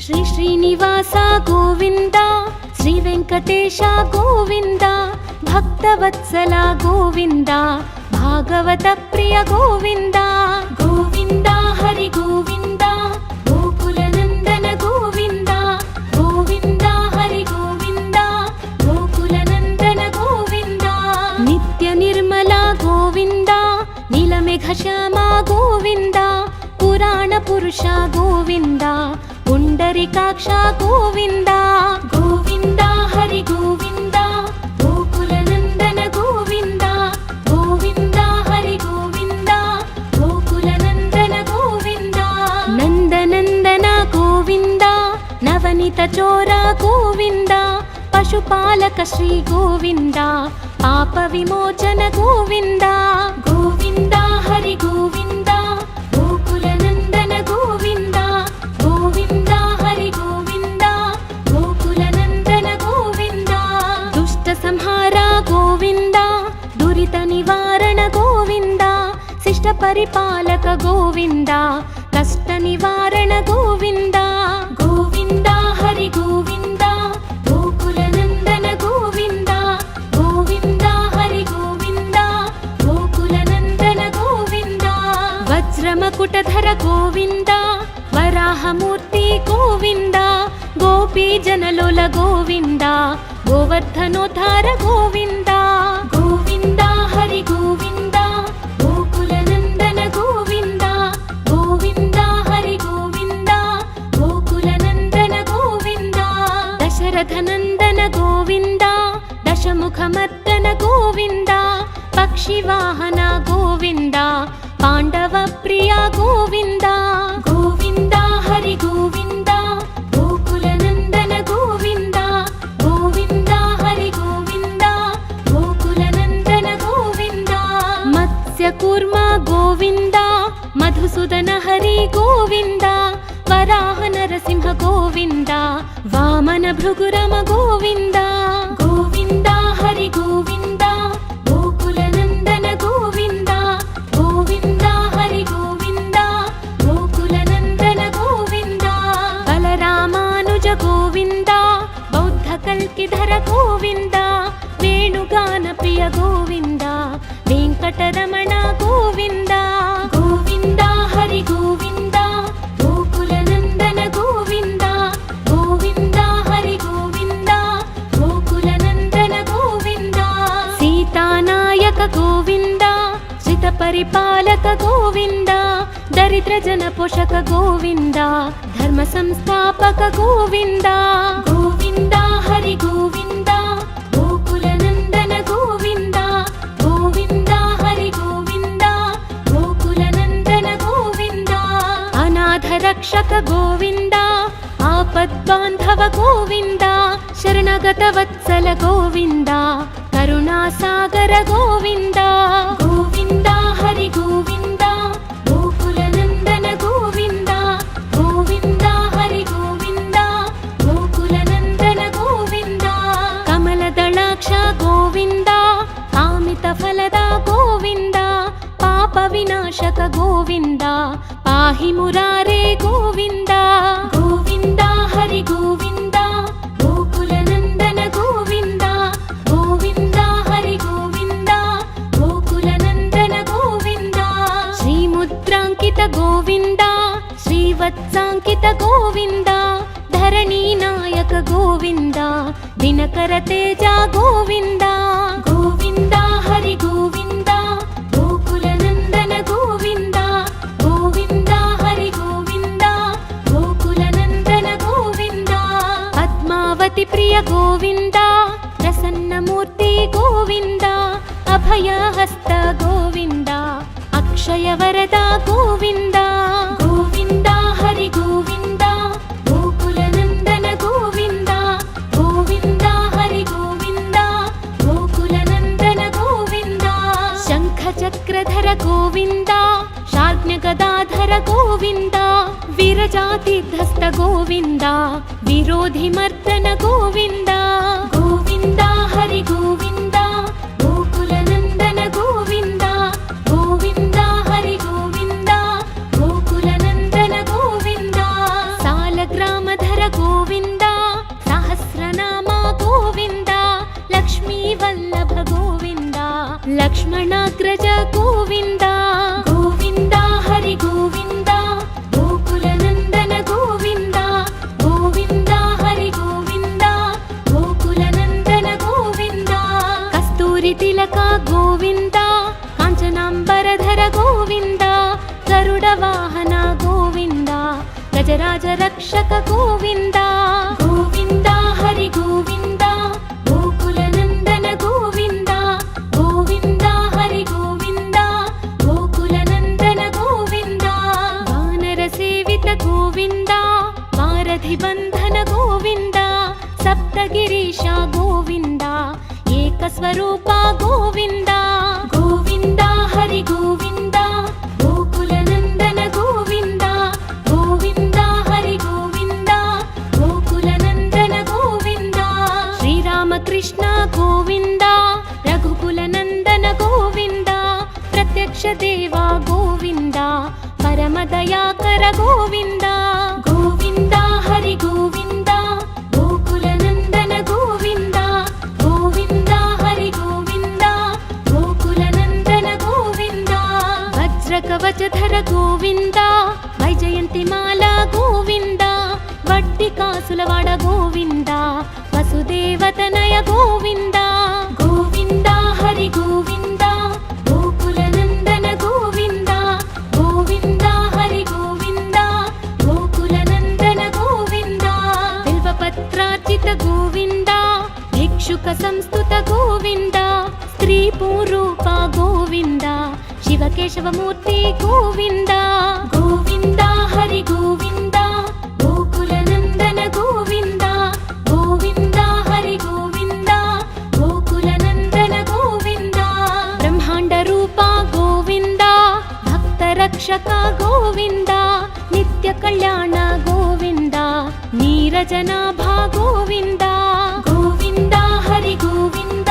శ్రీ శ్రీనివాస గోవింద, శ్రీ వెంకటేశ గోవింద, భక్తవత్సల గోవింద, భాగవత ప్రియ గోవింద. గోవింద హరి గోవింద, గోకుల నందన గోవింద. గోవింద హరి గోవింద, గోకుల నందన గోవింద. నిత్య నిర్మల గోవింద, నీలమేఘ శ్యామ గోవింద, పురాణ పురుష గోవింద, పుండరీకాక్ష గోవింద. గోవింద హరి గోవింద, గోకుల నందన గోవింద. గోవింద హరి గోవింద, గోకుల నందన గోవింద. నందనందన గోవింద, నవనీత చోర గోవింద, పశుపాలక శ్రీ గోవింద, పాప విమోచన గోవింద. గోవింద హరి గోవింద, గోకుల నందన గోవింద. గోవింద హరి గోవింద, గోకుల నందన గోవింద. దుష్ట సంహార గోవింద, దురిత నివారణ గోవింద, శిష్ట పరిపాలక గోవింద, కష్ట నివారణ గోవింద. గోవింద హరి గోవింద, గోకుల నందన గోవింద. గోవింద హరి గోవింద, గోకుల నందన గోవింద. వజ్రమకుటధర గోవింద, వరాహమూర్తి గోవింద, గోపీ జనలోల గోవింద, గోవర్ధనోద్ధార గోవింద. గోవింద హరి గోవింద, గోకుల నందన గోవింద. గోవింద హరి గోవింద, గోకుల నందన గోవింద. దశరథ నందన గోవింద, దశముఖమర్దన గోవింద, పక్షివాహన గోవింద, పాండవ ప్రియ గోవింద. గోవింద హరి గోవింద, గోకుల నందన గోవింద. గోవింద హరి గోవింద, గోకుల నందన గోవింద. మత్స్య కూర్మ గోవింద, మధుసూదన హరి గోవింద, వరాహ నరసింహ గోవింద, వామన భృగురమ గోవింద. గోవింద హరి గోవింద, గోకుల నందన గోవింద. గోవింద హరి గోవింద, గోకుల నందన గోవింద. బలరామానుజ గోవింద, బౌద్ధ కల్కిధర గోవింద, వేణుగాన ప్రియ గోవింద, వెంకటరమణ గోవింద. గోవింద హరి గోవింద, గోకుల నందన గోవింద. గోవింద హరి గోవింద, గోకుల నందన గోవింద. సీతానాయక గోవింద, శ్రిత పరిపాలక గోవింద, దరిద్ర జన పోషక గోవింద, ధర్మ సంస్థాపక గోవింద. గోవింద హరి గోవింద, గోకుల నందన గోవింద. గోవింద హరి గోవింద, గోకుల నందన గోవింద. అనాథ రక్షక గోవింద, ఆపద్బాంధవ గోవింద, శరణగత వత్సల గోవింద, కరుణాసాగర గోవింద. గోవింద హరి గోవింద, గోకుల నందన గోవింద. గోవింద హరి గోవింద, గోకుల నందన గోవింద. కమలదళాక్ష గోవింద, కామిత ఫలద గోవింద, పాప వినాశక గోవింద, పాహి మురారే గోవింద. గోవింద హరి గోవింద, గోకుల నందన గోవింద. గోవింద హరి గోవింద, గోకుల నందన గోవింద. శ్రీముద్రాంకిత గోవింద, శ్రీవత్సాంకిత గోవింద, ధరణీ నాయక గోవింద, దినకర తేజ గోవింద. గోవింద హరి గోవింద, గోకుల నందన గోవింద. గోవింద హరి గోవింద, గోకుల నందన గోవింద. పద్మావతి ప్రియ గోవింద, ప్రసన్నమూర్తి గోవింద, అభయహస్త గోవింద, అక్షయ వరద గోవింద. గోవింద హరి గోవింద, గోకుల నందన గోవింద. గోవింద హరి గోవింద, గోకుల నందన గోవింద. శంఖ చక్రధర గోవింద, శార్జ్ఞ గదాధర గోవింద, విరజాతిధస్త గోవింద, విరోధి మర్దన గోవింద. గోవింద హరి గోవింద, గోకుల నందన గోవింద. గోవింద హరి గోవింద, గోకుల నందన గోవింద. సాలగ్రామధర लक्ष्मणाग्रज गोविन्द गोविन्द हरि गोविन्द गोकुलनन्दन गोविन्द गोविन्द हरि गोविन्द गोकुलनन्दन गोविन्द कस्तूरि तिलक गोविन्द काञ्चनाम्बरधर गोविन्द गरुडवाहन गोविन्द गजराज रक्षक गोविन्द गोविन्द हरि गोविन्द गोकुलनन्दन गोविन्द गोविन्द हरि गोविन्द गोकुलनन्दन गोविन्द वानरसेवित गोविन्द वारधिबन्धन गोविन्द सप्तगिरीश गोविन्द एकस्वरूप गोविन्द गोविन्द हरि गोविन्द गोकुलनन्दन गोविन्द गोविन्द हरि गोविन्द गोकुलनन्दन गोविन्द श्रीरामकृष्ण गोविन्द रघुकुलनन्दन गोविन्द प्रत्यक्ष देवा गोविन्द परमदयाकर गोविन्द गोविन्द हरि गोविन्द गोकुलनन्दन गोविन्द गोविन्द हरि गोविन्द गोकुलनन्दन गोविन्द वज्रकवचधर गोविन्द वैजयन्तिमाला गोविन्द वड्डिकासुलवाड गोविन्द वसुदेवतनय गोविन्द गोविन्द हरि गोविन्द गोकुलनन्दन गोविन्द गोविन्द हरि गोविन्द गोकुलनन्दन गोविन्द बिल्वपत्रार्चित गोविन्द भिक्षुक संस्तुत गोविन्द स्त्रीपूरूप गोविन्द शिवकेशवमूर्ति गोविन्द गोविन्द हरि गोविन्द गोकुलनन्दन गोविन्द गोविन्द हरि गोविन्द गोकुलनन्दन गोविन्द ब्रह्माण्डरूप गोविन्द भक्तरक्षक गोविन्द नित्यकल्याण गोविन्द नीरजनाभा गोविन्द गोविन्द हरि गोविन्द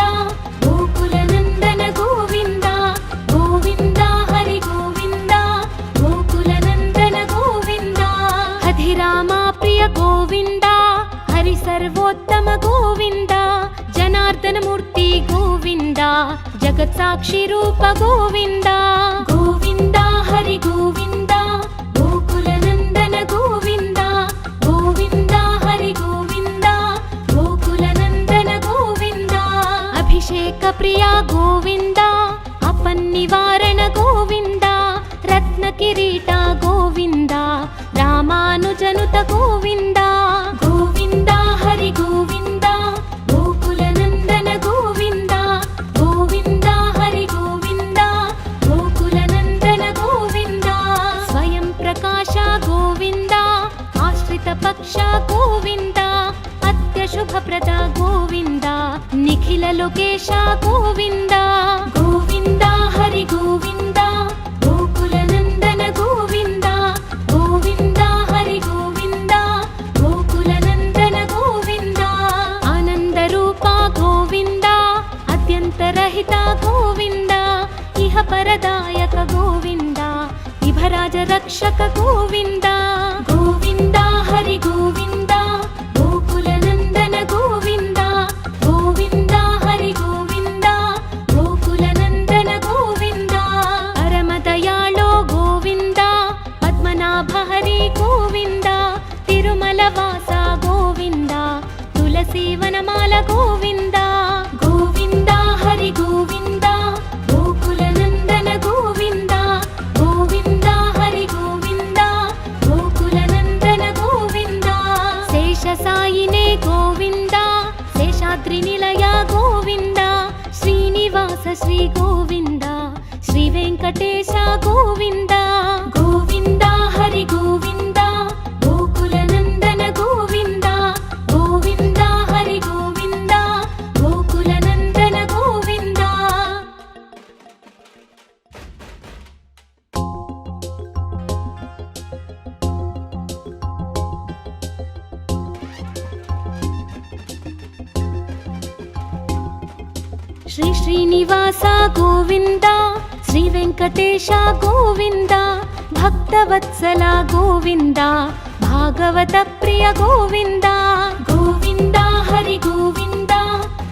गोकुलनन्दन गोविन्द गोविन्द हरि गोविन्द गोकुलनन्दन गोविन्द हधिरामा प्रिय गोविन्द हरि सर्वोत्तम गोविन्द जनार्दन मूर्ति गोविन्द जगत्साक्षि रूप गोविन्द गोविन्द हरि गोविन्द गोकुलनन्दन गोविन्द गोविन्द हरि गोविन्द गोकुलनन्दन गोविन्द अभिषेक प्रिय गोविन्द अपन्निवारण गोविन्द रत्नकिरीट गोविन्द रामानुजनुत गोविन्द गोविन्द हरि गोविन्द गोकुलनन्दन गोविन्द गोविन्द हरि गोविन्द गोकुलनन्दन गोविन्द स्वयं प्रकाश गोविन्द आश्रित पक्ष गोविन्द अत्यशुभप्रद गोविन्द निखिल लोकेश गोविन्द गोविन्द हरि गोविन्द गोकुलनन्दन गोविन्द गोविन्द हरि गोविन्द गोकुलनन्दन गोविन्द आनन्दरूप गोविन्द अत्यन्तरहित गोविन्द इह परदायक गोविन्द इभराज रक्षक गोविन्द गोविन्द हरि गोविन्द गोकुलनन्दन गोविन्द गोविन्द हरि गोविन्द गोकुलनन्दन गोविन्द परमदयाळो गोविन्द पद्मनाभ हरि गोविन्द तिरुमलवास गोविन्द तुलसीवनमाल गोविन्द गोविन्द हरि गोविन्द गोकुलनन्दन गोविन्द गोविन्द हरि गोविन्द गोकुलनन्दन गोविन्द शेषसायिने गोविन्द शेषाद्रिनिलय गोविन्द श्रीनिवास श्री गोविन्द श्रीवेङ्कटेश गोविन्द गोविन्द हरि गोविन्द गोकुलनन्दन गोविन्द गोविन्द हरि गोविन्द गोकुलनन्दन गोविन्द श्री श्रीनिवास गोविन्द श्री वेङ्कटेश गोविन्द भक्तवत्सल गोविन्द भागवत प्रिय गोविन्द गोविन्द हरि गोविन्द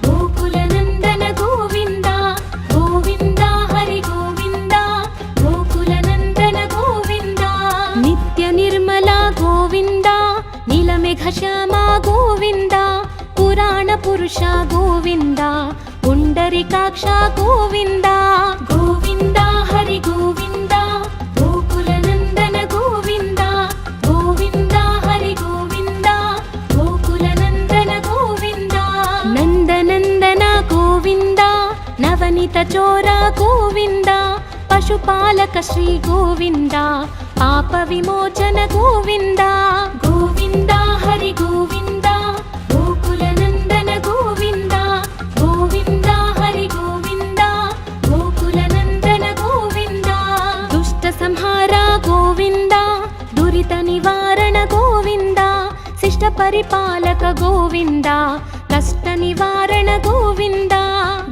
गोकुलनन्दन गोविन्द गोविन्द पुण्डरीकाक्ष गोविन्द गोविन्द हरि गोविन्द गोकुलनन्दन गोविन्द गोविन्द हरि गोविन्द गोकुलनन्दन गोविन्द नन्दनन्दन गोविन्द नवनीत चोर गोविन्द पशुपालक श्री गोविन्द पाप विमोचन गोविन्द गोविन्द हरि गोविन्द गोकुलनन्दन गोविन्द गोविन्द हरि गोविन्द गोकुलनन्दन गोविन्द दुष्ट संहार गोविन्द दुरित निवारण गोविन्द शिष्ट परिपालक गोविन्द कष्ट निवारण गोविन्द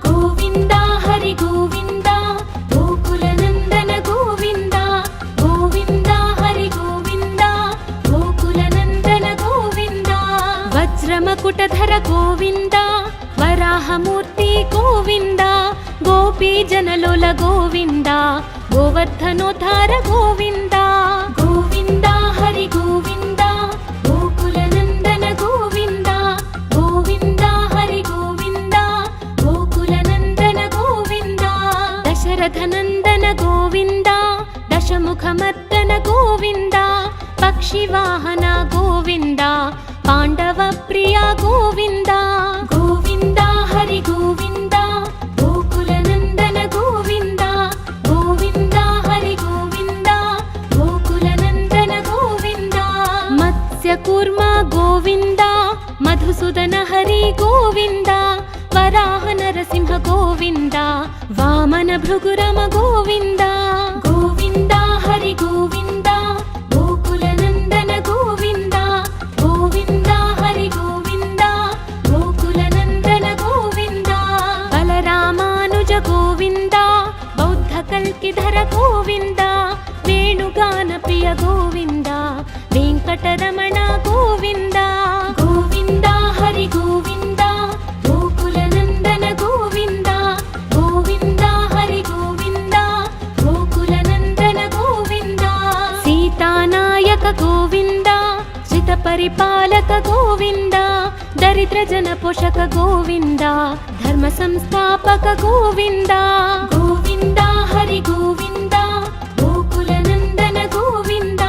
गोविन्द हरि गोविन्द गोकुलनन्दन गोविन्द गोविन्द हरि गोविन्द गोकुलनन्दन गोविन्द वज्रमकुटधर गोविन्द वराहमूर्ति गोविन्द गोपीजनलोल गोविन्द गोवर्धनोद्धार गोविन्द गोविन्द हरि गोविन्द गोकुलनन्दन गोविन्द गोविन्द हरि गोविन्द गोकुलनन्दन गोविन्द दशरथनन्दन गोविन्द दशमुखमर्दन गोविन्द पक्षिवाहन गोविन्द पाण्डवप्रिय गोविन्द गोविन्द हरि गोविन्द गोकुलनन्दन गोविन्द गोविन्द हरि गोविन्द गोकुलनन्दन गोविन्द मत्स्यकूर्म गोविन्द मधुसूदन हरि गोविन्द वराह नरसिंह गोविन्द वामन भृगुरम गोविन्द गोविन्द हरि गोविन्द गोकुलनन्दन गोविन्द गोविन्द हरि गोविन्द गोकुलनन्दन गोविन्द बलरामानुज गोविन्द बौद्धकल्किधर गोविन्द वेणुगानप्रिय गोविन्द वेङ्कटरमण गोविन्द गोविन्द हरि गोविन्द गोकुलनन्दन गोविन्द गोविन्द हरि गोविन्द गोकुलनन्दन गोविन्द सीतानायक गोविन्द श्रितपरिपालक गोविन्द दरिद्रजन पोषक गोविन्द धर्म संस्थापक गोविन्द गोविन्द हरि गोविन्द गोकुलनन्दन गोविन्द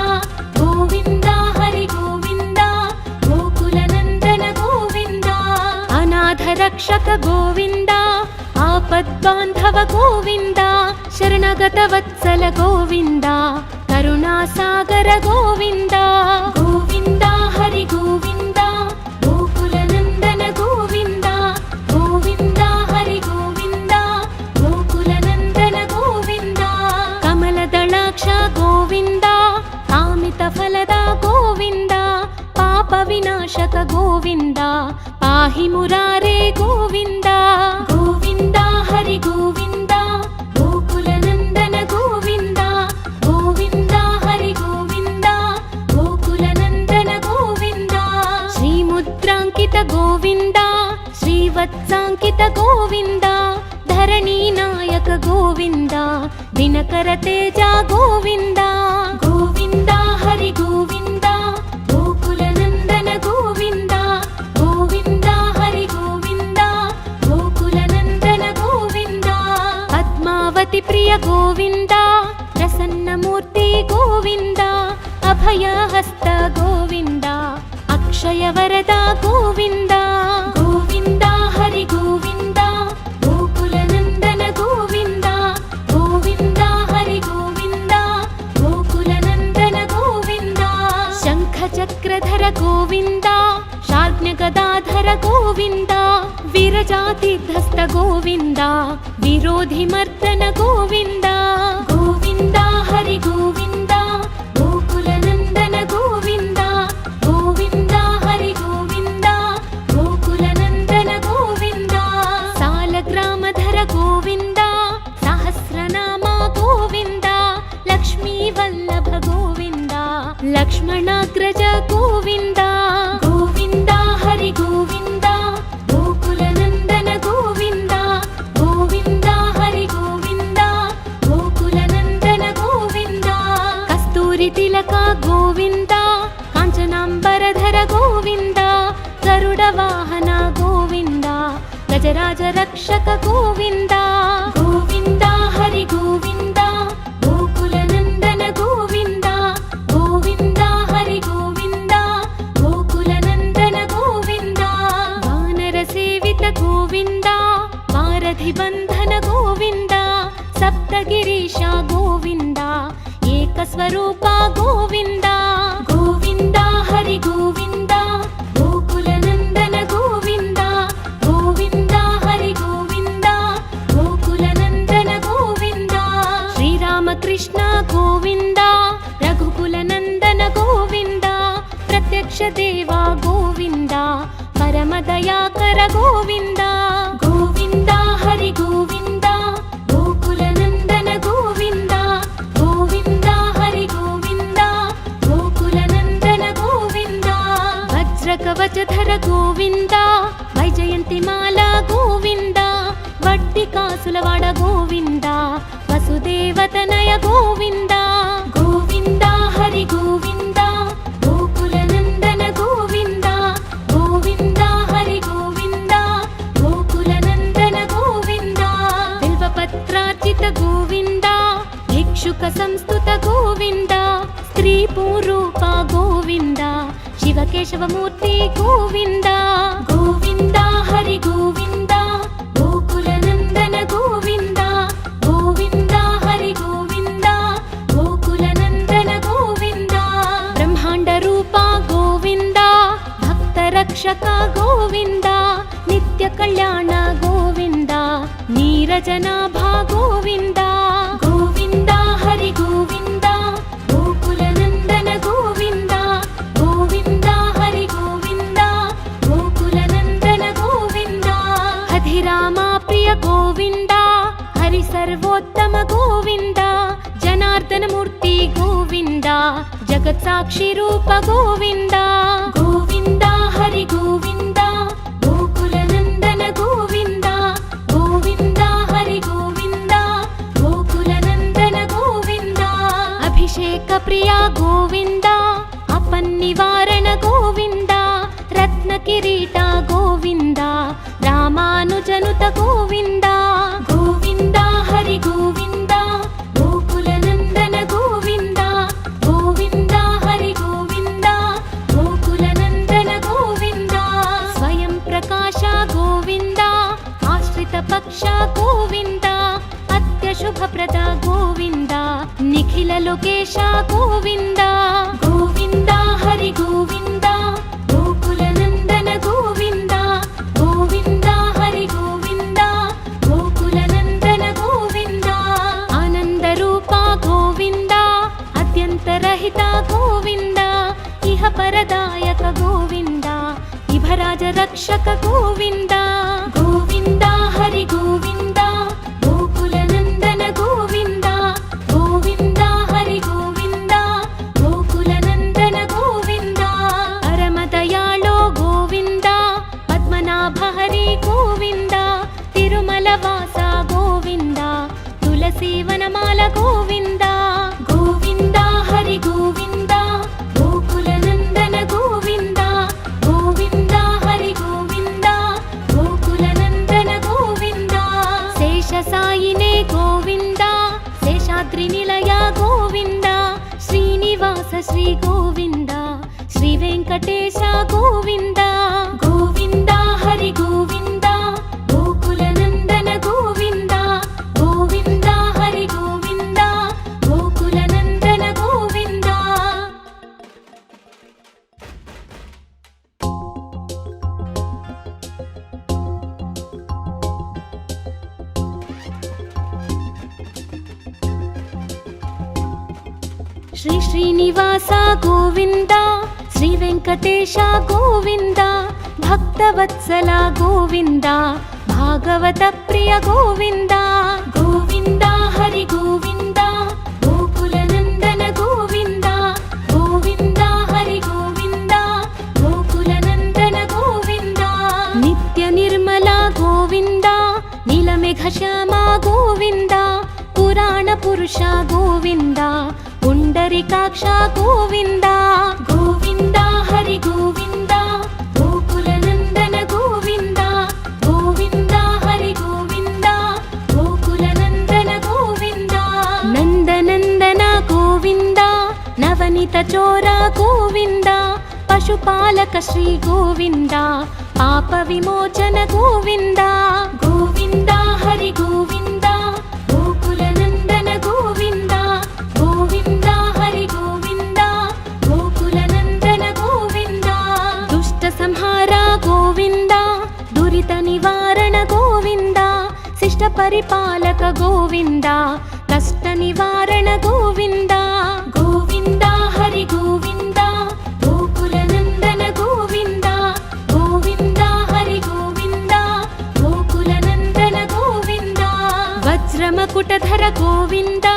गोविन्द हरि गोविन्द गोकुलनन्दन गोविन्द अनाथ रक्षक गोविन्द आपद्बान्धव गोविन्द शरणगत वत्सल गोविन्द करुणासागर गोविन्द गोविन्द हरि गोविन्द गोकुलनन्दन गोविन्द गोविन्द हरि गोविन्द गोकुलनन्दन गोविन्द कमलदलाक्ष गोविन्द कामितफलद गोविन्द पापविनाशक गोविन्द पाहि मुरारे गोविन्द गोविन्द हरि गोविन्द गोकुलनन्दन गोविन्द गोविन्द हरि गोविन्द गोकुलनन्दन गोविन्द श्रीमुद्राङ्कित गोविन्द श्रीवत्साङ्कित गोविन्द धरणीनायक गोविन्द दिनकर तेज गोविन्द गोविन्द हरि गोविन्द गोकुलनन्दन गोविन्द गोविन्द हरि गोविन्द गोकुलनन्दन गोविन्द पद्मावति प्रिय गोविन्द प्रसन्नमूर्ति गोविन्द अभयहस्त गोविन्द अक्षयवरद गोविन्द गोविन्द हरि गोविन्द गोकुलनन्दन गोविन्द गोविन्द हरि गोविन्द गोकुलनन्दन गोविन्द शङ्खचक्रधर गोविन्द शार्ङ्गगदाधर गोविन्द वीरजातिध्वस्त गोविन्द विरोधिमर्दन गोविन्द गोविन्द हरि गोविन्द गोकुलनन्दन गोविन्द गोविन्द हरि गोविन्द गोकुलनन्दन गोविन्द सालग्रामधर गोविन्द सहस्रनाम गोविन्द लक्ष्मीवल्लभ गोविन्द लक्ष्मणाग्रज गोविन्द गोविन्द हरि गोविन्द गोकुलनन्दन गोविन्द गोविन्द हरि गोविन्द गोकुलनन्दन गोविन्द कस्तूरि तिलक गोविन्द काञ्चनाम्बरधर गोविन्द गरुडवाहन गोविन्द गज व्रजराज रक्षक गोविन्द गोविन्द हरि गोविन्द गोकुलनन्दन गोविन्द गोविन्द हरि गोविन्द गोकुलनन्दन गोविन्द वानरसेवित गोविन्द वारधिबन्धन गोविन्द सप्तगिरीश गोविन्द एकस्वरूप गोविन्द गोविन्द हरि गोविन्द गोकुलनन्दन गोविन्द गोविन्द हरि गोविन्द गोकुलनन्दन गोविन्द श्रीरामकृष्ण गोविन्द रघुकुलनन्दन गोविन्द प्रत्यक्ष देवा गोविन्द परमदयाकर गोविन्द गोविन्द हरि गोविन्द गोकुलनन्दन गोविन्द गोविन्द हरि गोविन्द गोकुलनन्दन गोविन्द वज्रकवचधर गोविन्द वैजयन्तिमाला गोविन्द वड्डिकासुलवाड गोविन्द वसुदेवतनय गोविन्द गोविन्द हरि गोविन्द गोकुलनन्दन गोविन्द गोविन्द हरि गोविन्द गोकुलनन्दन गोविन्द बिल्वपत्रार्चित गोविन्द भिक्षुक संस्तुत गोविन्द स्त्रीपूरूप गोविन्द शिवकेशवमूर्ति गोविन्द गोविन्द हरि गोविन्द गोकुलनन्दन गोविन्द गोविन्द हरि गोविन्द गोकुलनन्दन गोविन्द ब्रह्माण्डरूप गोविन्द भक्तरक्षक गोविन्द नित्यकल्याण गोविन्द नीरजनाभा गोविन्द गोविन्द हरि गोविन्द गोकुलनन्दन गोविन्द गोविन्द हरि गोविन्द गोकुलनन्दन गोविन्द हधिरामा प्रिय गोविन्द हरि सर्वोत्तम गोविन्द जनार्दन मूर्ति गोविन्द जगत्साक्षि रूप गोविन्द गोविन्द हरि गोविन्द गोकुलनन्दन गोविन्द गोविन्द हरि गोविन्द गोकुलनन्दन गोविन्द अभिषेक प्रिय गोविन्द अपन्निवारण गोविन्द रत्नकिरीट गोविन्द रामानुजनुत गोविन्द गोविन्द हरि गोविन्द गोकुलनन्दन गोविन्द गोविन्द हरि गोविन्द गोकुलनन्दन गोविन्द स्वयं प्रकाश गोविन्द आश्रित पक्ष गोविन्द अत्यशुभप्रद गोविन्द निखिल लोकेश गोविन्द गोविन्द हरि गोविन्द गोकुलनन्दन गोविन्द गोविन्द हरि गोविन्द गोकुलनन्दन गोविन्द आनन्दरूप गोविन्द अत्यन्तरहित गोविन्द इह परदायक गोविन्द इभराज रक्षक गोविन्द गोविन्द हरि गोविन्द गोकुलनन्दन गोविन्द गोविन्द हरि गोविन्द गोकुलनन्दन गोविन्द परमदयाळो गोविन्द पद्मनाभ हरि गोविन्द तिरुमलवास गोविन्द तुलसीवनमाल गोविन्द गोविन्द हरि गोविन्द गोकुलनन्दन गोविन्द गोविन्द हरि गोविन्द गोकुलनन्दन गोविन्द शेषसायिने गोविन्द शेषाद्रिनिलय गोविन्द श्रीनिवास श्री गोविन्द श्रीवेङ्कटेश गोविन्द गोविन्द हरि गोविन्द गोकुलनन्दन गोविन्द गोविन्द हरि गोविन्द गोकुलनन्दन गोविन्द श्री श्रीनिवास गोविन्द श्री वेङ्कटेश गोविन्द भक्तवत्सल गोविन्द भागवत प्रिय गोविन्द गोविन्द हरि गोविन्द गोकुलनन्दन गोविन्द गोविन्द हरि गोविन्द गोकुलनन्दन गोविन्द नित्य निर्मल गोविन्द नीलमेघश्यामा गोविन्द पुराण पुरुष गोविन्द पुण्डरीकाक्ष गोविन्द गोविन्द हरि गोविन्द गोकुलनन्दन गोविन्द गोविन्द पतितचोर गोविन्द पशुपालक श्री गोविन्द पाप विमोचन गोविन्द गोविन्द हरि गोविन्द गोकुलनन्दन गोविन्द गोविन्द हरि गोविन्द गोकुलनन्दन गोविन्द दुष्ट संहार गोविन्द दुरित निवारण गोविन्द शिष्ट परिपालक गोविन्द कष्ट निवारण गोविन्द गोविन्द हरि गोविन्द गोकुलनन्दन गोविन्द गोविन्द हरि गोविन्द गोकुलनन्दन गोविन्द वज्रमकुटधर गोविन्द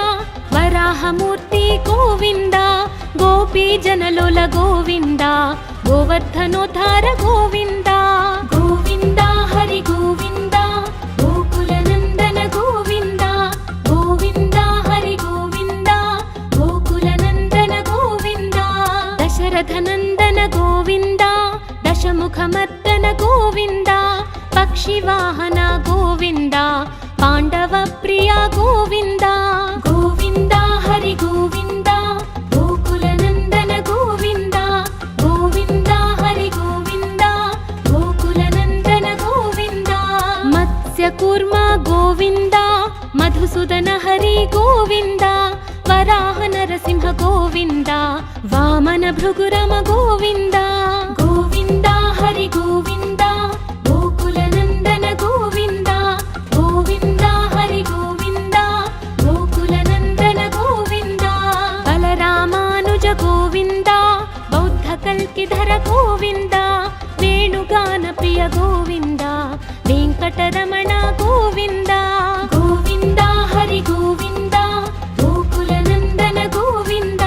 वराहमूर्ति गोविन्द गोपीजनलोल गोविन्द गोवर्धनोद्धार गोविन्द गोविन्द हरि गोविन्द गोकुलनन्दन गोविन्द गोविन्द हरि गोविन्द गोकुलनन्दन गोविन्द दशरथनन्दन गोविन्द दशमुखमर्दन गोविन्द पक्षिवाहन गोविन्द पाण्डवप्रिय गोविन्द गोविन्द हरि गोविन्द गोकुलनन्दन गोविन्द गोविन्द हरि गोविन्द गोकुलनन्दन गोविन्द मत्स्यकूर्म गोविन्द मधुसूदन हरि गोविन्द वराह नरसिंह गोविन्द वामन भृगुरम गोविन्द गोविन्द हरि गोविन्द गोकुलनन्दन गोविन्द गोविन्द हरि गोविन्द गोकुलनन्दन गोविन्द बलरामानुज गोविन्द बौद्धकल्किधर गोविन्द वेणुगानप्रिय गोविन्द वेङ्कटरमण गोविन्द गोविन्द हरि गोविन्द गोकुलनन्दन गोविन्द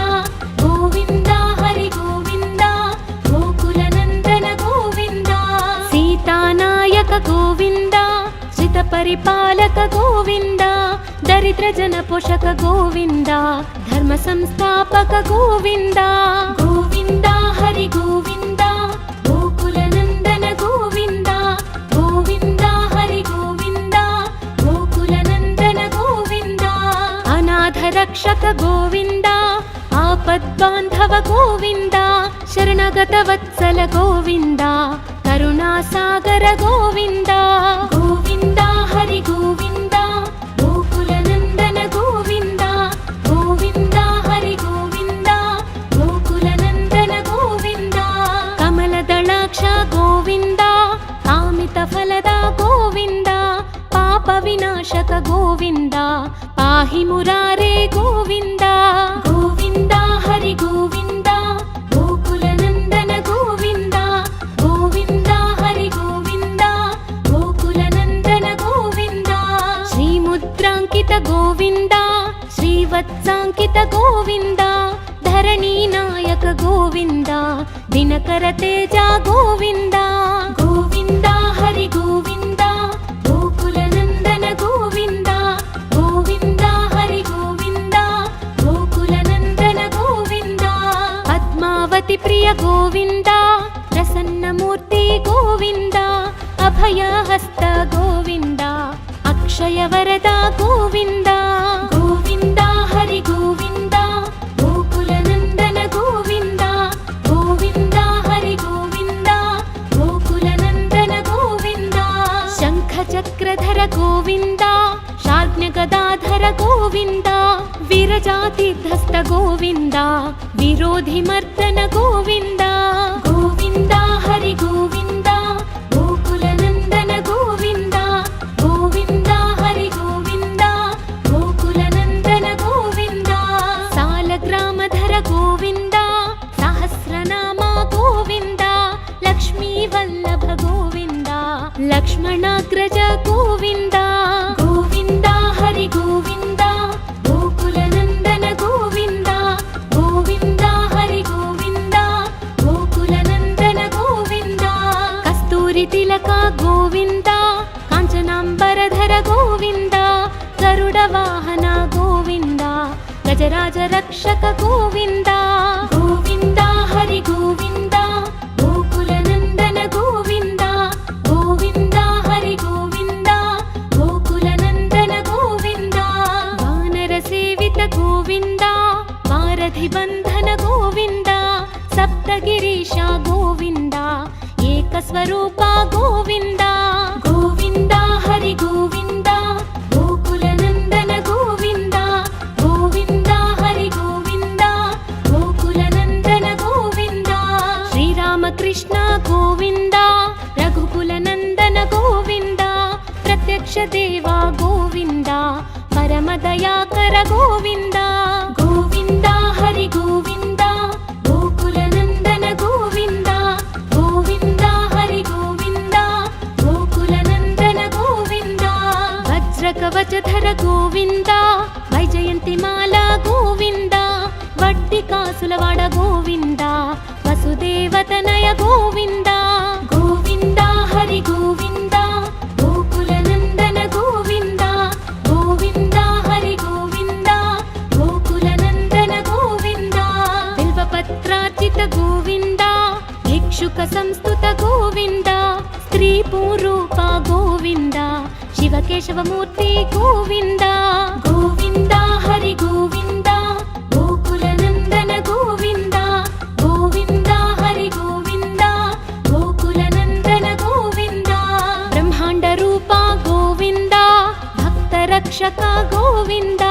गोविन्द हरि गोविन्द गोकुलनन्दन गोविन्द सीतानायक गोविन्द श्रितपरिपालक गोविन्द दरिद्रजनपोषक गोविन्द धर्म संस्थापक गोविन्द गोविन्द हरि गोविन्द गोकुलनन्दन गोविन्द गोविन्द हरि गोविन्द गोकुलनन्दन गोविन्द अनाथरक्षक गोविन्द आपद्बान्धव गोविन्द शरणगतवत्सल गोविन्द करुणासागर गोविन्द गोविन्द हरि गोविन्द गोकुलनन्दन गोविन्द गोविन्द हरि गोविन्द गोकुलनन्दन गोविन्द कमलदलाक्ष गोविन्द कामितफलद गोविन्द पापविनाशक गोविन्द पाहि मुरारे गोविन्द गोविन्द हरि गोविन्द गोकुलनन्दन गोविन्द गोविन्द हरि गोविन्द गोकुलनन्दन गोविन्द श्रीमुद्राङ्कित गोविन्द श्रीवत्साङ्कित गोविन्द धरणीनायक गोविन्द दिनकर तेज गोविन्द गोविन्द हरि गोविन्द गोकुलनन्दन गोविन्द गोविन्द हरि गोविन्द गोकुलनन्दन गोविन्द पद्मावति प्रिय गोविन्द प्रसन्नमूर्ति गोविन्द अभयहस्त गोविन्द अक्षयवरद गोविन्द गोविन्द हरि गोविन्द गोकुलनन्दन गोविन्द गोविन्द हरि गोविन्द गोकुलनन्दन गोविन्द शङ्खचक्रधर गोविन्द शार्ङ्गगदाधर गोविन्द विरजातिधस्त गोविन्द विरोधिमर्दन गोविन्द गोविन्द हरि गोविन्द गोकुलनन्दन गोविन्द गोविन्द हरि गोविन्द गोकुलनन्दन गोविन्द सालग्रामधर गोविन्द सहस्रनाम गोविन्द लक्ष्मीवल्लभ गोविन्द लक्ष्मणाग्रज गोविन्द गोविन्द हरि गोविन्द गोकुलनन्दन गोविन्द गोविन्द हरि गोविन्द गोकुलनन्दन गोविन्द कस्तूरितिलक गोविन्द काञ्चनाम्बरधर गोविन्द गरुडवाहन गोविन्द गजराज रक्षक गोविन्द गोविन्द हरि गोविन्द गोकुलनन्दन गोविन्द गोविन्द हरि गोविन्द गोकुलनन्दन गोविन्द वानरसेवित गोविन्द वारधिबन्धन गोविन्द सप्तगिरीश गोविन्द एकस्वरूप गोविन्द गोविन्द हरि गोविन्द गोकुलनन्दन गोविन्द गोविन्द हरि गोविन्द गोकुलनन्दन गोविन्द श्रीरामकृष्ण गोविन्द रघुकुलनन्दन गोविन्द प्रत्यक्ष देवा गोविन्द परमदयाकर गोविन्द गोविन्द हरि गोविन्द गोकुलनन्दन गोविन्द गोविन्द हरि गोविन्द गोकुलनन्दन गोविन्द वज्रकवचधर गोविन्द वैजयन्तिमाला गोविन्द वट्टिकासुलवाड गोविन्द वसुदेवतनय गोविन्द गोविन्द हरि गोविन्द गोकुलनन्दन गोविन्द गोविन्द हरि गोविन्द गोकुलनन्दन गोविन्द बिल्वपत्रार्चित गोविन्द भिक्षुक संस्तुत गोविन्द स्त्रीपूरूप गोविन्द शिवकेशवमूर्ति गोविन्द गोविन्द हरि गोविन्द गोकुलनन्दन गोविन्द गोविन्द हरि गोविन्द गोकुलनन्दन गोविन्द ब्रह्माण्डरूप गोविन्द भक्तरक्षक गोविन्द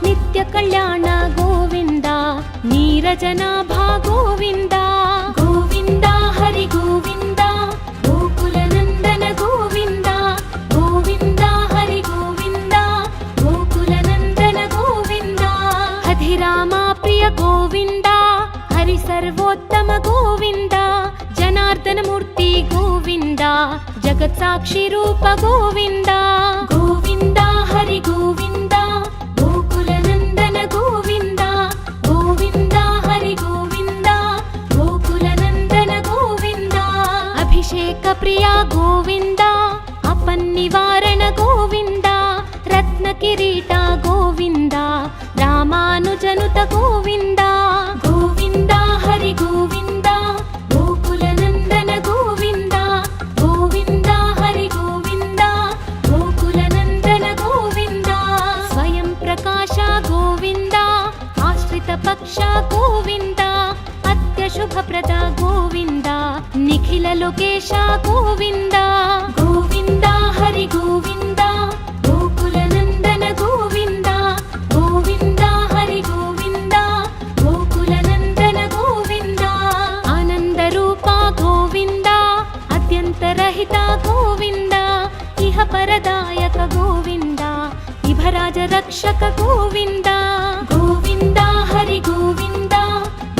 नित्यकल्याण गोविन्द नीरजनाभा गोविन्द गोविन्द हरि गोविन्द गोकुलनन्दन गोविन्द गोविन्द हरि गोविन्द गोकुलनन्दन गोविन्द हधिरामा प्रिय गोविन्द हरि सर्वोत्तम गोविन्द जनार्दन मूर्ति गोविन्द जगत्साक्षी रूप गोविन्द गोविन्द हरि गोविन्द गोकुलनन्दन गोविन्द गोविन्द हरि गोविन्द गोकुलनन्दन गोविन्द अभिषेक प्रिय गोविन्द अपन्निवारण गोविन्द रत्नकिरीट गोविन्द रामानुजनुत गोविन्द गोविन्द हरि गोविन्द गोकुलनन्दन गोविन्द गोविन्द हरि गोविन्द गोकुलनन्दन गोविन्द स्वयं प्रकाश गोविन्द आश्रित पक्ष गोविन्द अत्यशुभप्रद गोविन्द निखिल लोकेश गोविन्द गोविन्द हरि गोविन्द गोकुलनन्दन गोविन्द गोविन्द हरि गोविन्द गोकुलनन्दन गोविन्द आनन्दरूप गोविन्द अत्यन्तरहित गोविन्द इह परदायक गोविन्द इभराज रक्षक गोविन्द गोविन्द हरि गोविन्द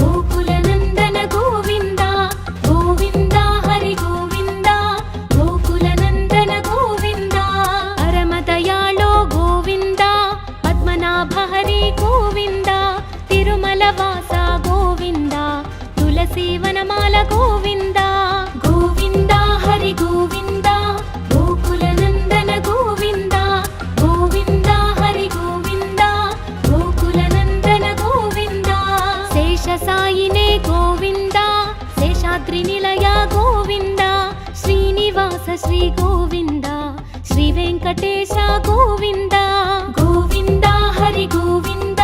गोकुलनन्दन गोविन्द गोविन्द हरि गोविन्द गोकुलनन्दन गोविन्द परमदयाळो गोविन्द पद्मनाभ हरि गोविन्द तिरुमलवास गोविन्द तुलसीवनमाल गोविन्द गोविन्द हरि गोविन्द गोकुलनन्दन गोविन्द गोविन्द हरि गोविन्द गोकुलनन्दन गोविन्द शेषसायिने गोविन्द शेषाद्रिनिलय गोविन्द श्रीनिवास श्री गोविन्द श्रीवेङ्कटेश गोविन्द गोविन्द हरि गोविन्द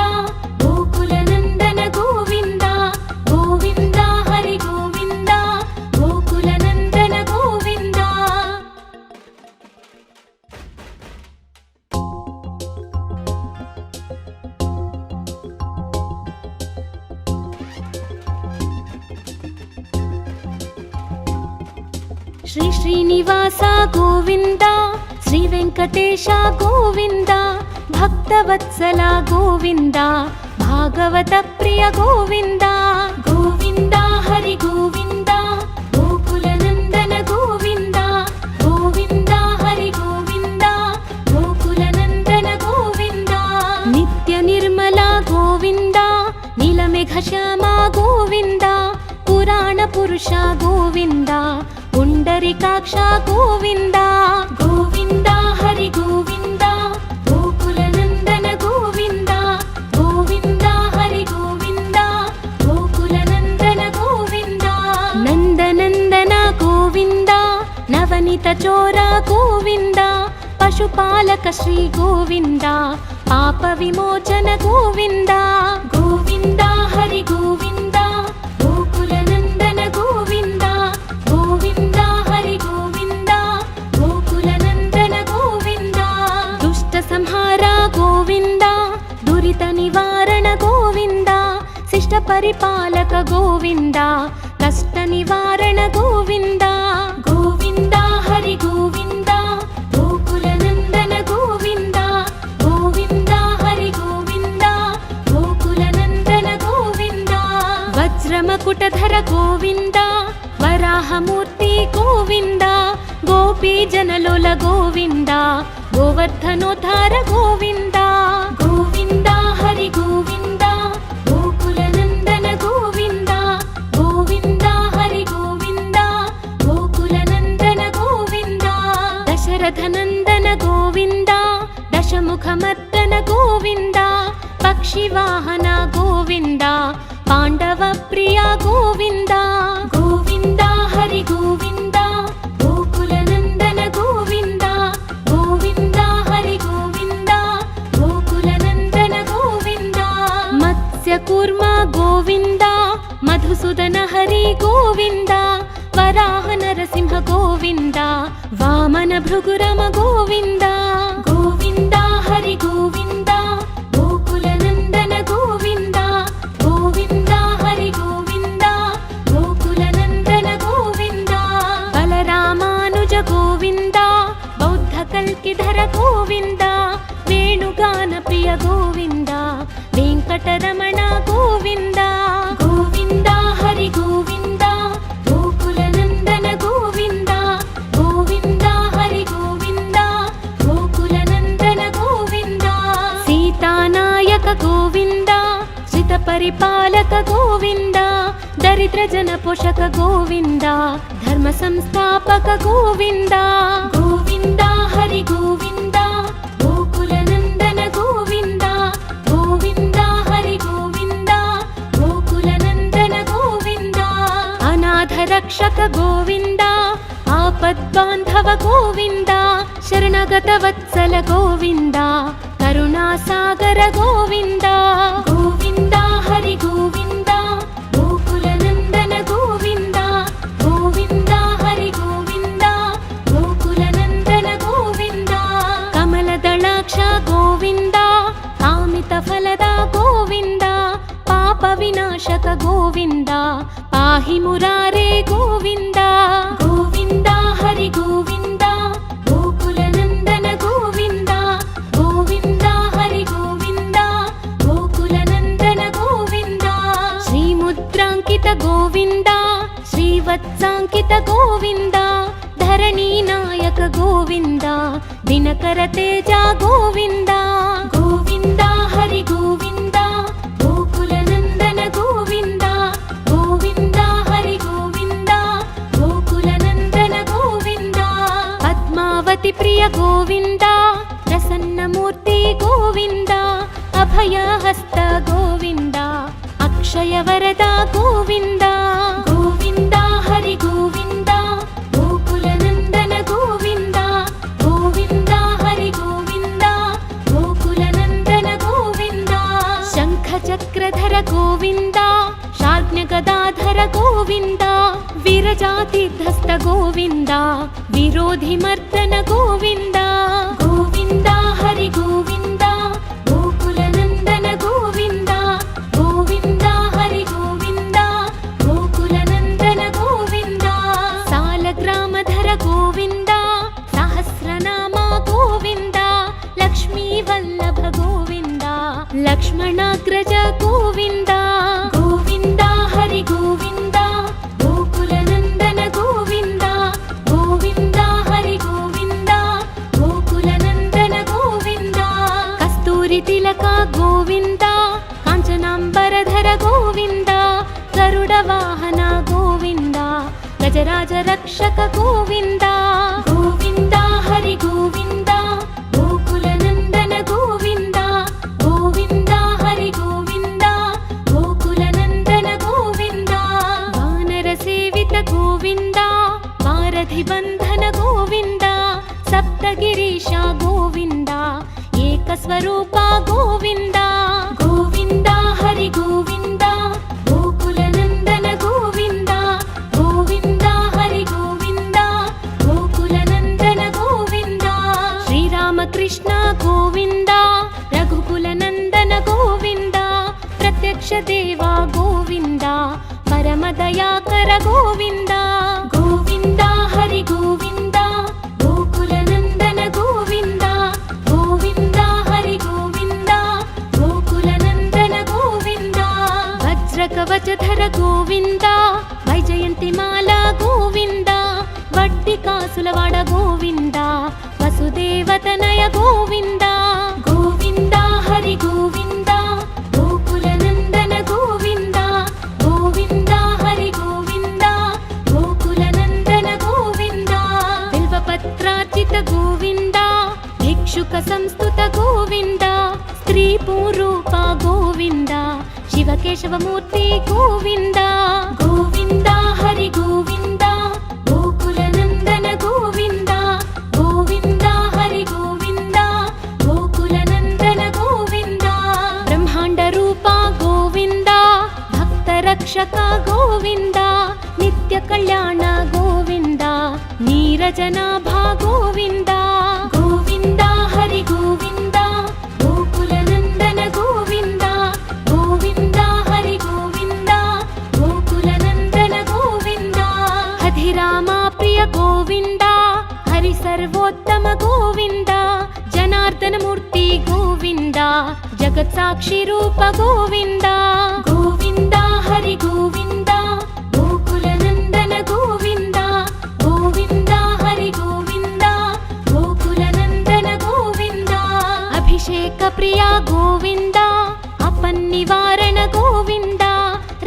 गोकुलनन्दन गोविन्द गोविन्द हरि गोविन्द गोकुलनन्दन गोविन्द श्री श्रीनिवास गोविन्द श्री वेङ्कटेश गोविन्द भक्तवत्सल गोविन्द भागवत प्रिय गोविन्द गोविन्द हरि गोविन्द गोकुलनन्दन गोविन्द गोविन्द हरि गोविन्द गोकुलनन्दन गोविन्द नित्य निर्मल गोविन्द नीलमेघश्यामा गोविन्द पुराण पुरुष गोविन्द पुण्डरीकाक्ष गोविन्द गोविन्द हरि गोविन्द गोकुलनन्दन गोविन्द गोविन्द हरि गोविन्द गोकुलनन्दन गोविन्द नन्दनन्दन गोविन्द नवनीत चोर गोविन्द पशुपालक श्री गोविन्द पाप विमोचन गोविन्द गोविन्द हरि गोविन्द गोकुलनन्दन పరిపాలక గోవింద కష్ట నివారణ గోవింద గోవింద హరి గోవింద గోకుల నందన గోవింద గోవింద హరి గోవింద గోకుల నందన గోవింద వజ్రమకుటధర గోవింద వరాహమూర్తి గోవింద గోపీ జనలోల గోవింద గోవర్ధనోద్ధార గోవింద గోవింద హరి గోవింద గోకుల నందన గోవింద గోవింద హరి గోవింద గోకుల నందన గోవింద దశరథ నందన గోవింద దశముఖమర్దన గోవింద పక్షివాహన గోవింద పాండవ ప్రియ గోవింద గోవింద హరి గోవింద గోకుల నందన గోవింద గోవింద హరి గోవింద గోకుల నందన గోవింద మత్స్య కూర్మ గోవింద మధుసూదన హరి గోవింద వరాహ నరసింహ గోవింద వామన భృగురమ గోవింద గోవింద హరి గోవింద గోకుల నందన గోవింద గోవింద హరి గోవింద గోకుల నందన గోవింద బలరామానుజ గోవింద బౌద్ధ కల్కిధర గోవింద వేణుగాన ప్రియ గోవింద వెంకటరమణ గోవింద గోవింద హరి గోవింద గోకుల నందన గోవింద గోవింద హరి గోవింద గోకుల నందన గోవింద సీతానాయక గోవింద శ్రిత పరిపాలక గోవింద దరిద్ర జన పోషక గోవింద ధర్మ సంస్థాపక గోవింద గోవింద హరి గోవింద గోకుల నందన గోవింద గోవింద హరి గోవింద గోకుల నందన గోవింద అనాథ రక్షక గోవింద ఆపద్బాంధవ గోవింద శరణగత వత్సల గోవింద కరుణాసాగర గోవింద గోవింద హరి గోవింద గోకుల నందన గోవింద గోవింద హరి గోవింద గోకుల నందన గోవింద కమలదళాక్ష గోవింద కామిత ఫలద గోవింద పాప వినాశక గోవింద పాహి మురారే గోవింద గోవింద హరి గోవింద గోకుల నందన గోవింద గోవింద హరి గోవింద గోకుల నందన గోవింద శ్రీముద్రాంకిత గోవింద శ్రీవత్సాంకిత గోవింద ధరణీ నాయక గోవింద దినకర తేజ గోవింద గోవింద హరి గోవింద గోకుల నందన గోవింద గోవింద హరి గోవింద గోకుల నందన గోవింద పద్మావతి ప్రియ గోవింద ప్రసన్నమూర్తి గోవింద అభయహస్త గోవింద అక్షయ వరద గోవింద గోవింద హరి గోవింద గోకుల నందన గోవింద గోవింద హరి గోవింద గోకుల నందన గోవింద శంఖ చక్రధర గోవింద శార్జ్ఞ గదాధర గోవింద విరజాతిధస్త గోవింద విరోధి మర్దన గోవింద గోవింద హరి గోవింద గోకుల నందన గోవింద గోవింద హరి గోవింద గోకుల నందన గోవింద సాలగ్రామధర గోవింద సహస్రనామ గోవింద లక్ష్మీ వల్లభ గోవింద లక్ష్మణాగ్రజ గోవింద గోవింద హరి గోవింద గోకుల నందన గోవింద గోవింద హరి గోవింద గోకుల నందన గోవింద కస్తూరి తిలక గోవింద కాంచనాంబరధర గోవింద గరుడ వాహన గోవింద గజరాజ రక్షక గోవింద గోవింద హరి గోవింద గోకుల నందన గోవింద గోవింద హరి గోవింద గోకుల నందన గోవింద వానర సేవిత గోవింద వారధి బంధన గోవింద సప్తగిరీశ గోవింద ఏకస్వరూప గోవింద గోవింద హరి గోవింద గోకుల నందన గోవింద గోవింద హరి గోవింద గోకుల నందన గోవింద శ్రీరామకృష్ణ గోవింద రఘుకుల నందన గోవింద ప్రత్యక్ష దేవ గోవింద గోవింద గోవింద హరి గోవింద గోకుల నందన గోవింద గోవింద హరి గోవింద గోకుల నందన గోవింద వజ్ర కవచధర గోవింద వైజయంతి మాల గోవింద వడ్డి కాసులవాడ గోవింద వసుదేవతనయ గోవింద గోవింద హరి గోవింద గోకుల నందన గోవింద గోవింద హరి గోవింద గోకుల నందన గోవింద బిల్వపత్రార్చిత గోవింద భిక్షుక సంస్తుత గోవింద స్త్రీ పూరూప గోవింద శివకేశవమూర్తి గోవింద గోవింద హరి గోవింద గోకుల నందన గోవింద గోవింద హరి గోవింద గోకుల నందన గోవింద బ్రహ్మాండ రూప గోవింద భక్త రక్షక గోవింద నిత్య కళ్యాణ గోవింద నీరజనాభ గోవింద గోవింద హరి గోవింద గోకుల నందన గోవింద గోవింద హరి గోవింద గోకుల నందన గోవింద హరిరామ ప్రియ గోవింద హరి సర్వోత్తమ గోవింద జనార్దన మూర్తి గోవింద జగత్ సాక్షి రూప గోవింద గోవింద హరి గోవింద గోకుల నందన గోవింద గోవింద హరి గోవింద గోకుల నందన గోవింద అభిషేక ప్రియ గోవింద అపన్నివారణ గోవింద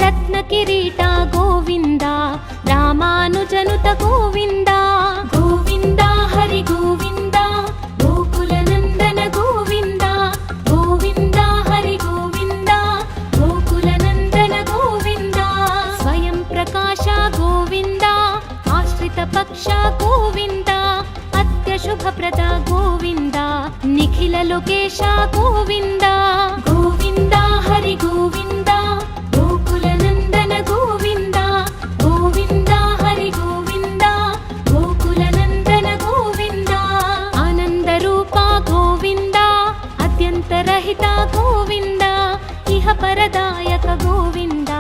రత్న కిరీట గోవింద రామానుజనుత గోవింద గోవింద హరి గోవింద గోకుల నందన గోవింద గోవింద హరి గోవింద గోకుల నందన గోవింద స్వయం ప్రకాశ గోవింద ఆశ్రిత పక్ష గోవింద అత్యశుభప్రద గోవింద నిఖిల లోకేశ గోవింద గోవింద హరి గోవింద గోకుల నందన గోవింద గోవింద హరి గోవింద గోకుల నందన గోవింద ఆనంద రూప గోవింద అత్యంతరహిత గోవింద ఇహ పరదాయక గోవింద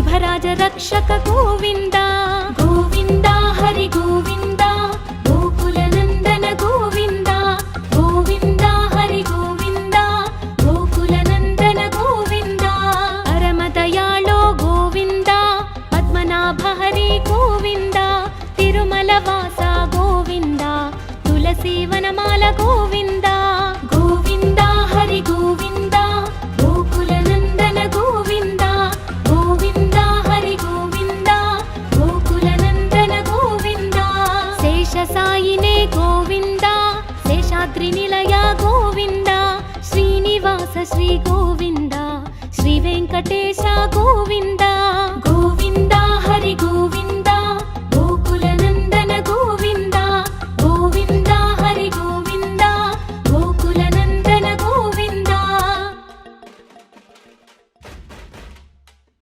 ఇభరాజ రక్షక గోవింద గోవింద హరి గోవింద గోకుల నందన గోవింద గోవింద హరి గోవింద గోకుల నందన గోవింద పరమ దయాళో గోవింద పద్మనాభ హరి గోవింద తిరుమల వాస గోవింద తులసి వనమాల గోవింద గోవింద హరి గోవింద గోకుల నందన గోవింద గోవింద హరి గోవింద గోకుల నందన గోవింద శేష సాయినే గోవింద శేషాద్రి నిలయ గోవింద శ్రీనివాస శ్రీ గోవింద